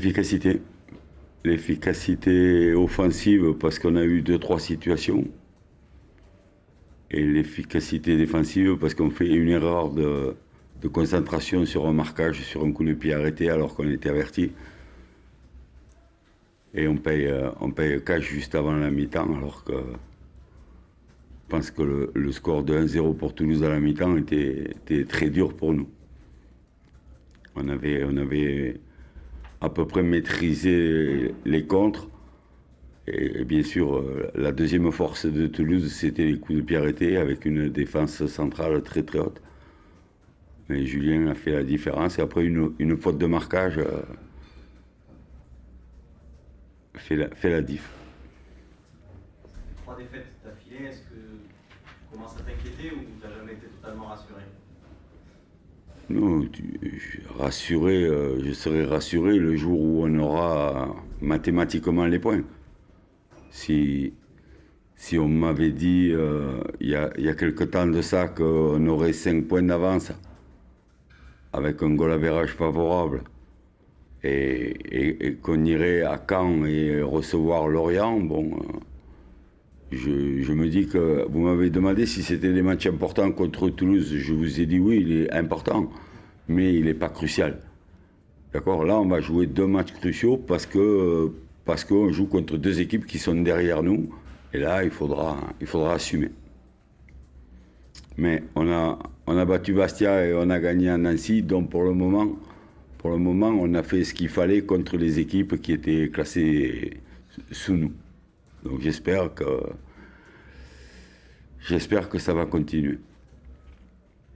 L'efficacité. L'efficacité offensive parce qu'on a eu 2-3 situations. Et l'efficacité défensive parce qu'on fait une erreur de concentration sur un marquage, sur un coup de pied arrêté alors qu'on était averti. Et on paye cash juste avant la mi-temps alors que je pense que le score de 1-0 pour Toulouse à la mi-temps était très dur pour nous. On avait à peu près maîtrisé les contres. Et bien sûr, la deuxième force de Toulouse, c'était les coups de pied arrêtés avec une défense centrale très très haute. Mais Julien a fait la différence. Et après, une faute de marquage fait la diff. 3 défaites d'affilée, est-ce que tu commences à t'inquiéter ou tu n'as jamais été totalement rassuré? Non, rassuré, je serai rassuré le jour où on aura mathématiquement les points. Si on m'avait dit il y a quelque temps de ça qu'on aurait 5 points d'avance avec un goal average favorable et qu'on irait à Caen et recevoir Lorient, bon, je me dis que vous m'avez demandé si c'était des matchs importants contre Toulouse. Je vous ai dit oui, il est important, mais il n'est pas crucial. D'accord? Là, on va jouer 2 matchs cruciaux parce qu'on joue contre 2 équipes qui sont derrière nous. Et là, il faudra assumer. Mais on a battu Bastia et on a gagné à Nancy. Donc pour le moment, on a fait ce qu'il fallait contre les équipes qui étaient classées sous nous. Donc j'espère que ça va continuer. Est-ce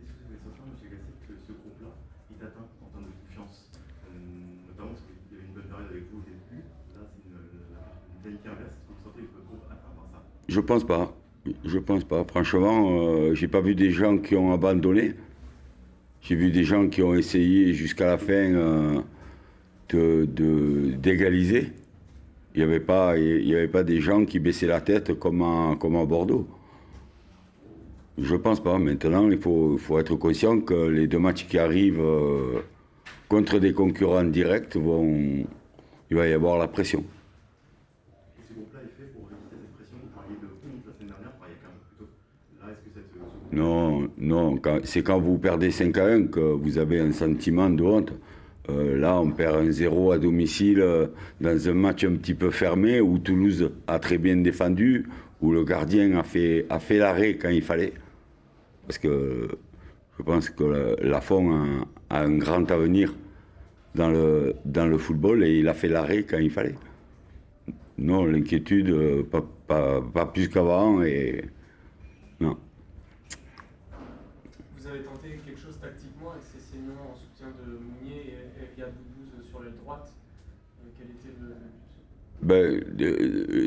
que vous avez senti, M. Gasset, que ce groupe-là est atteint en termes de confiance, notamment parce qu'il y avait une bonne période avec vous au début, là c'est une dynamique inverse, est-ce que vous sentez que votre groupe est atteint par ça? Je pense pas. Franchement, j'ai pas vu des gens qui ont abandonné. J'ai vu des gens qui ont essayé jusqu'à la fin d'égaliser. Il n'y avait pas des gens qui baissaient la tête comme à Bordeaux. Je pense pas. Maintenant, il faut être conscient que les 2 matchs qui arrivent contre des concurrents directs, il va y avoir la pression. Et ce groupe-là est fait pour résister à cette pression? Vous parliez de honte la semaine dernière, vous parliez quand même plutôt. Là, est-ce que ce groupe-là... Non, c'est quand vous perdez 5-1 que vous avez un sentiment de honte. Là, on perd 1-0 à domicile dans un match un petit peu fermé où Toulouse a très bien défendu, où le gardien a fait l'arrêt quand il fallait. Parce que je pense que Lafont a un grand avenir dans le football et il a fait l'arrêt quand il fallait. Non, l'inquiétude, pas plus qu'avant et non. Vous avez tenté quelque chose tactiquement avec ces seniors en soutien de Mounier et Riyad Boubouz sur l'aile droite. Quel était le but?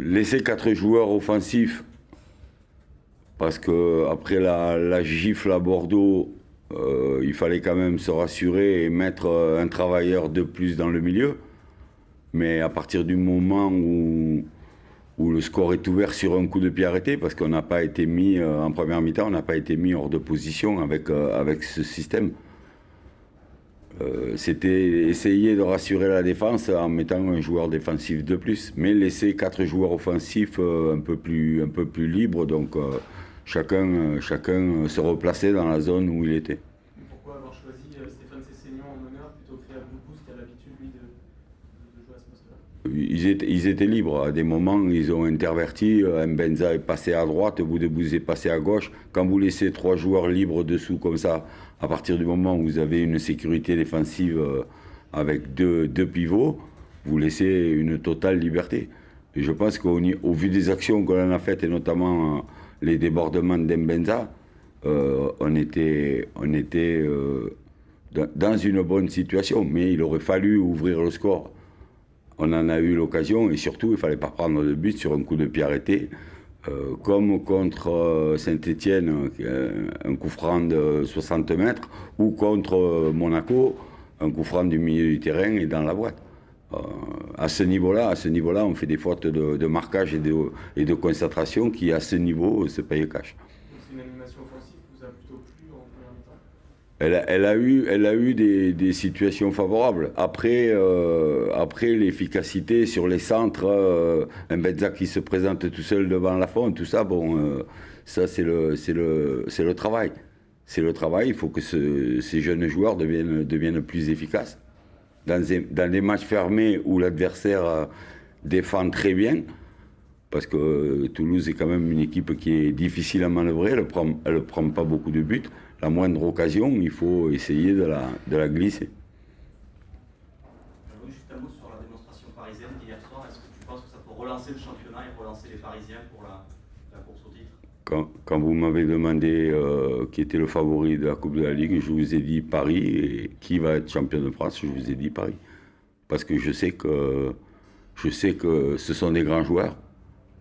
Laisser 4 joueurs offensifs, parce qu'après la gifle à Bordeaux, il fallait quand même se rassurer et mettre un travailleur de plus dans le milieu. Mais à partir du moment où le score est ouvert sur un coup de pied arrêté, parce qu'on n'a pas été mis, en première mi-temps, on n'a pas été mis hors de position avec ce système. C'était essayer de rassurer la défense en mettant un joueur défensif de plus, mais laisser 4 joueurs offensifs un peu plus libres, donc chacun se replaçait dans la zone où il était. Pourquoi avoir choisi Stéphane Sessegnon en meneur plutôt que Riyad Boubouz qui a l'habitude, lui, de jouer à ce poste-là? Ils étaient libres. À des moments, ils ont interverti. Mbenza est passé à droite, Boudebouz est passé à gauche. Quand vous laissez 3 joueurs libres dessous comme ça, à partir du moment où vous avez une sécurité défensive avec deux pivots, vous laissez une totale liberté. Et je pense qu'au vu des actions qu'on a faites, et notamment les débordements d'Mbenza, on était dans une bonne situation. Mais il aurait fallu ouvrir le score. On en a eu l'occasion et surtout, il ne fallait pas prendre de but sur un coup de pied arrêté. Comme contre Saint-Étienne, un coup franc de 60 mètres, ou contre Monaco, un coup franc du milieu du terrain et dans la boîte. À ce niveau-là, on fait des fautes de marquage et de concentration qui, à ce niveau, se payent cash. Donc c'est une animation offensive qui vous a plutôt plu en première mi-temps? Elle a eu des situations favorables. Après, l'efficacité sur les centres, un Benza qui se présente tout seul devant la faune, tout ça, bon, ça c'est le travail. C'est le travail, il faut que ces jeunes joueurs deviennent plus efficaces. Dans des matchs fermés où l'adversaire défend très bien, parce que Toulouse est quand même une équipe qui est difficile à manœuvrer, elle ne prend pas beaucoup de buts. La moindre occasion, il faut essayer de la glisser. Oui, juste un mot sur la démonstration parisienne d'hier soir. Est-ce que tu penses que ça peut relancer le championnat et relancer les Parisiens pour la course au titre? Quand vous m'avez demandé qui était le favori de la Coupe de la Ligue, je vous ai dit Paris. Et qui va être champion de France, je vous ai dit Paris. Parce que je sais que ce sont des grands joueurs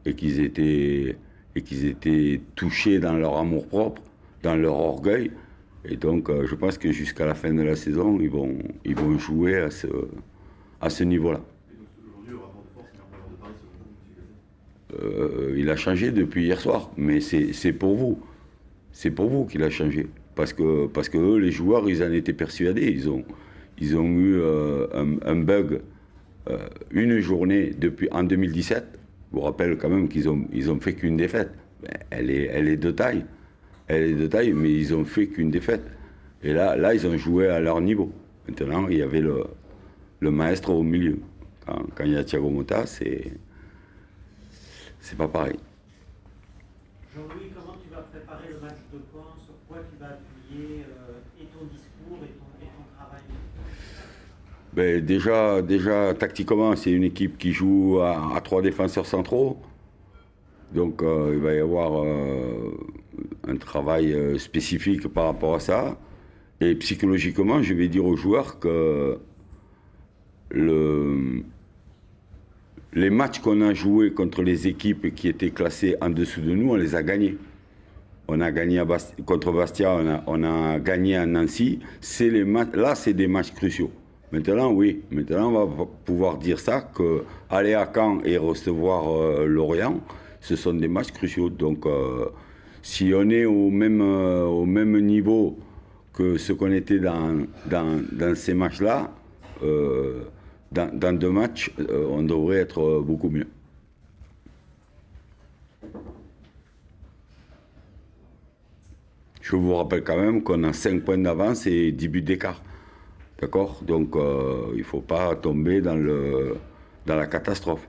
et qu'ils étaient touchés dans leur amour-propre, dans leur orgueil. Et donc, je pense que jusqu'à la fin de la saison, ils vont jouer à ce niveau-là. Aujourd'hui, le rapport de force est en faveur de Paris, selon vous, Il a changé depuis hier soir, mais c'est pour vous. C'est pour vous qu'il a changé. Parce que eux, les joueurs, ils en étaient persuadés. Ils ont eu un bug une journée en 2017. Je vous rappelle quand même qu'ils ont fait qu'une défaite. Elle est de taille. Elle est de taille, mais ils ont fait qu'une défaite. Et là, ils ont joué à leur niveau. Maintenant, il y avait le maestro au milieu. Quand il y a Thiago Motta, c'est pas pareil. Jean-Louis, comment tu vas préparer le match de Caen? Sur quoi tu vas appuyer et ton discours et ton travail? Ben déjà, tactiquement, c'est une équipe qui joue à 3 défenseurs centraux. Donc, il va y avoir un travail spécifique par rapport à ça. Et psychologiquement, je vais dire aux joueurs que les matchs qu'on a joués contre les équipes qui étaient classées en dessous de nous, on les a gagnés. On a gagné contre Bastia, on a gagné à Nancy. Là, c'est des matchs cruciaux. Maintenant, oui, on va pouvoir dire ça, qu'aller à Caen et recevoir Lorient, ce sont des matchs cruciaux. Donc, si on est au même niveau que ce qu'on était dans ces matchs-là, dans 2 matchs, on devrait être beaucoup mieux. Je vous rappelle quand même qu'on a 5 points d'avance et 10 buts d'écart. D'accord? Donc, il ne faut pas tomber dans la catastrophe.